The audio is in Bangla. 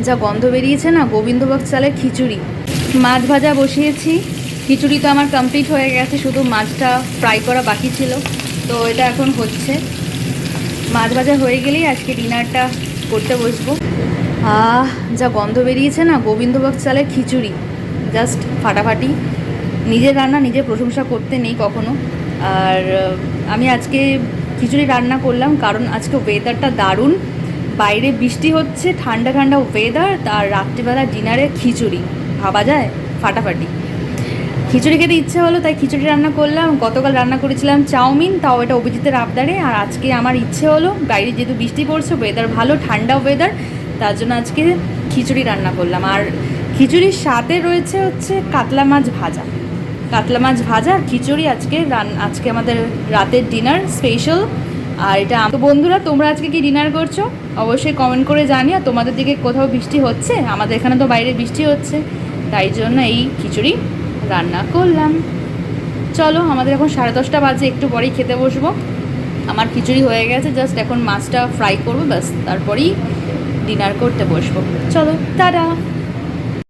যা গন্ধ বেরিয়েছে না, গোবিন্দভোগ চালের খিচুড়ি। মাছ ভাজা বসিয়েছি, খিচুড়ি তো আমার কমপ্লিট হয়ে গেছে, শুধু মাছটা ফ্রাই করা বাকি ছিল, তো এটা এখন হচ্ছে। মাছ ভাজা হয়ে গেলেই আজকে ডিনারটা করতে বসবো। যা গন্ধ বেরিয়েছে না, গোবিন্দভোগ চালের খিচুড়ি জাস্ট ফাটাফাটি। নিজের রান্না নিজে প্রশংসা করতে নেই কখনো। আর আমি আজকে খিচুড়ি রান্না করলাম কারণ আজকে ওয়েদারটা দারুণ, বাইরে বৃষ্টি হচ্ছে, ঠান্ডা ঠান্ডা ওয়েদার, আর রাত্রিবেলা ডিনারে খিচুড়ি, ভাবা যায় ফাটাফাটি। খিচুড়ি খেতে ইচ্ছে হলো তাই খিচুড়ি রান্না করলাম। গতকাল রান্না করেছিলাম চাউমিন, তাও এটা অভিজিতের আবদারে। আর আজকে আমার ইচ্ছে হলো, বাইরে যেহেতু বৃষ্টি পড়ছে, ওয়েদার ভালো, ঠান্ডা ওয়েদার, তার জন্য আজকে খিচুড়ি রান্না করলাম। আর খিচুড়ির সাথে রয়েছে হচ্ছে কাতলা মাছ ভাজা। কাতলা মাছ ভাজা আর খিচুড়ি আজকে আমাদের রাতের ডিনার স্পেশাল। আর এটা তো বন্ধুরা, তোমরা আজকে কি ডিনার করছো অবশ্যই কমেন্ট করে জানিও। তোমাদের দিকে কোথাও বৃষ্টি হচ্ছে? আমাদের এখানে তো বাইরে বৃষ্টি হচ্ছে, তাই জন্য এই খিচুড়ি রান্না করলাম। চলো, আমাদের এখন 10:30 বাজে, একটু পরেই খেতে বসবো। আমার খিচুড়ি হয়ে গেছে, জাস্ট এখন মাছটা ফ্রাই করবো, ব্যাস তারপরেই ডিনার করতে বসবো। চলো, টাটা।